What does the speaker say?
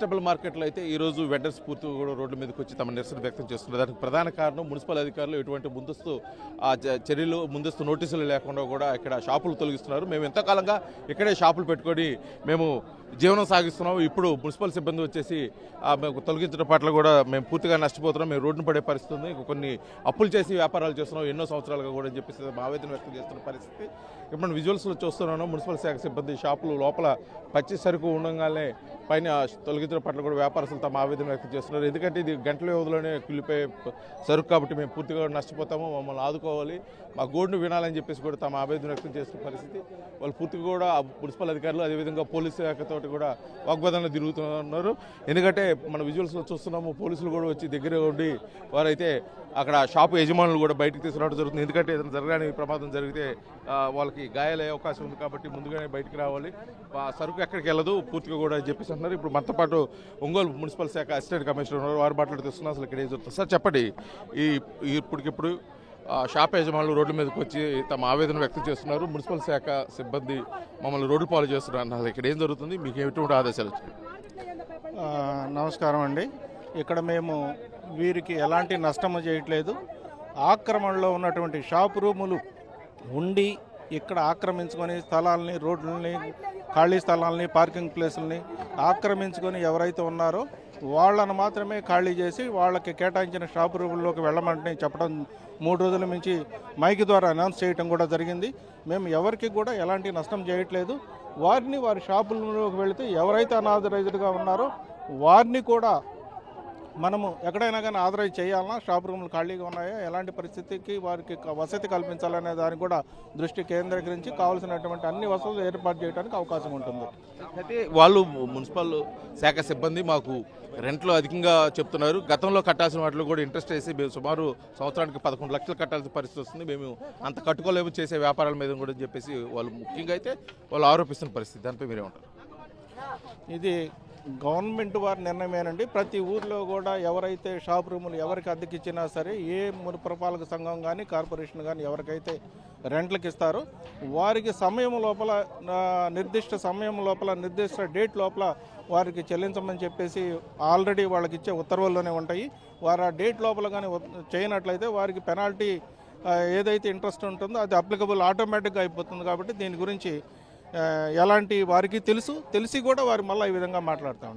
Vegetable మార్కెట్లో అయితే ఈరోజు వెండర్స్ పూర్తిగా కూడా రోడ్ల మీదకి వచ్చి తమ నిరసన వ్యక్తం చేస్తున్నారు. దానికి ప్రధాన కారణం మున్సిపల్ అధికారులు ఎటువంటి ముందస్తు చర్యలు ముందస్తు నోటీసులు లేకుండా కూడా ఇక్కడ షాపులు తొలగిస్తున్నారు. మేము ఎంతకాలంగా ఇక్కడే షాపులు పెట్టుకొని మేము జీవనం సాగిస్తున్నాము. ఇప్పుడు మున్సిపల్ సిబ్బంది వచ్చేసి మేము తొలగించడం పట్ల కూడా మేము పూర్తిగా నష్టపోతున్నాం. మేము రోడ్డును పడే పరిస్థితి ఉంది. కొన్ని అప్పులు చేసి వ్యాపారాలు చేస్తున్నాం ఎన్నో సంవత్సరాలుగా కూడా అని చెప్పేసి ఆవేదన వ్యక్తం చేస్తున్న పరిస్థితి ఇప్పుడు మనం విజువల్స్లో చూస్తున్నాను. మున్సిపల్ శాఖ సిబ్బంది షాపులు లోపల పచ్చి సరుకు ఉండగానే పైన తొలగించడం పట్ల కూడా వ్యాపారస్తులు తమ ఆవేదన వ్యక్తం చేస్తున్నారు. ఎందుకంటే ఇది గంటల వ్యవధిలోనే కుళ్ళిపోయే సరుకు కాబట్టి మేము పూర్తిగా నష్టపోతాము, మమ్మల్ని ఆదుకోవాలి, మా గోడును వినాలని చెప్పేసి కూడా తమ ఆవేదన వ్యక్తం చేస్తున్న పరిస్థితి. వాళ్ళు పూర్తిగా కూడా మున్సిపల్ అధికారులు అదేవిధంగా పోలీసు శాఖతో కూడా వాగ్వాదనలు తిరుగుతున్నారు. ఎందుకంటే మన విజువల్స్లో చూస్తున్నాము, పోలీసులు కూడా వచ్చి దగ్గర ఉండి వారైతే అక్కడ షాపు యజమానులు కూడా బయటకు తీసుకురావడం జరుగుతుంది. ఎందుకంటే ఏదైనా జరగని ప్రమాదం జరిగితే వాళ్ళకి గాయాలయ్యే అవకాశం ఉంది కాబట్టి ముందుగానే బయటికి రావాలి, సరుకు ఎక్కడికి వెళ్ళదు పూర్తిగా కూడా చెప్పేసి అంటున్నారు. ఇప్పుడు మనతో పాటు ఒంగోలు మున్సిపల్ శాఖ అసిస్టెంట్ కమిషనర్ ఉన్నారు, వారు మాట్లాడుతున్నారు. అసలు ఇక్కడ ఏం జరుగుతుంది సార్ చెప్పండి. ఇప్పటికిప్పుడు షాప్ యజమానులు రోడ్ల మీదకి వచ్చి తమ ఆవేదన వ్యక్తం చేస్తున్నారు. మున్సిపల్ శాఖ సిబ్బంది మమ్మల్ని రోడ్డు పాలు చేస్తున్నారు అన్నారు. ఇక్కడ ఏం జరుగుతుంది, మీకు ఎటువంటి ఆదేశాలు వచ్చాయి? నమస్కారం అండి. ఇక్కడ మేము వీరికి ఎలాంటి నష్టము చేయట్లేదు. ఆక్రమణలో ఉన్నటువంటి షాప్ రూములు ఉండి ఇక్కడ ఆక్రమించుకొని స్థలాలని, రోడ్లని, ఖాళీ స్థలాలని, పార్కింగ్ ప్లేసులని ఆక్రమించుకొని ఎవరైతే ఉన్నారో వాళ్ళను మాత్రమే ఖాళీ చేసి వాళ్ళకి కేటాయించిన షాప్ రూముల్లోకి వెళ్ళమంటే చెప్పడం 3 రోజుల నుంచి మైక్ ద్వారా అనౌన్స్ చేయడం కూడా జరిగింది. మేము ఎవరికి కూడా ఎలాంటి నష్టం చేయట్లేదు. వారి షాపుల్లోకి వెళితే ఎవరైతే అనాథరైజ్డ్గా ఉన్నారో వారిని కూడా మనము ఎక్కడైనా కానీ ఆథరైజ్ చేయాలన్నా, షాప్ రూములు ఖాళీగా ఉన్నాయో ఎలాంటి పరిస్థితికి వారికి వసతి కల్పించాలనే దాన్ని కూడా దృష్టి కేంద్రీకరించి కావాల్సినటువంటి అన్ని వసతులు ఏర్పాటు చేయడానికి అవకాశం ఉంటుంది. అయితే వాళ్ళు మున్సిపల్ శాఖ సిబ్బంది మాకు రెంట్లు అధికంగా చెప్తున్నారు, గతంలో కట్టాల్సిన వాటిలో కూడా ఇంట్రెస్ట్ వేసి మేము సుమారు సంవత్సరానికి 11 లక్షలు కట్టాల్సిన పరిస్థితి వస్తుంది, మేము అంత కట్టుకోలేము చేసే వ్యాపారాల మీద కూడా చెప్పేసి వాళ్ళు ముఖ్యంగా అయితే వాళ్ళు ఆరోపిస్తున్న పరిస్థితి. దానిపై మీరేమంటారు? ఇది గవర్నమెంట్ వారి నిర్ణయమేనండి. ప్రతి ఊర్లో కూడా ఎవరైతే షాప్ రూములు ఎవరికి అద్దెకిచ్చినా సరే, ఏ పురపాలక సంఘం కానీ కార్పొరేషన్ కానీ ఎవరికైతే రెంట్లకు ఇస్తారో వారికి సమయం లోపల, నిర్దిష్ట సమయం లోపల, నిర్దిష్ట డేట్ లోపల వారికి చెల్లించమని చెప్పేసి ఆల్రెడీ వాళ్ళకి ఇచ్చే ఉత్తర్వుల్లోనే ఉంటాయి. వారు ఆ డేట్ లోపల కానీ చేయనట్లయితే వారికి పెనాల్టీ ఏదైతే ఇంట్రెస్ట్ ఉంటుందో అది అప్లికబుల్ ఆటోమేటిక్గా అయిపోతుంది. కాబట్టి దీని గురించి ఎలాంటి వారికి తెలిసి కూడా వారు మళ్ళీ ఈ విధంగా మాట్లాడుతూ ఉంటారు.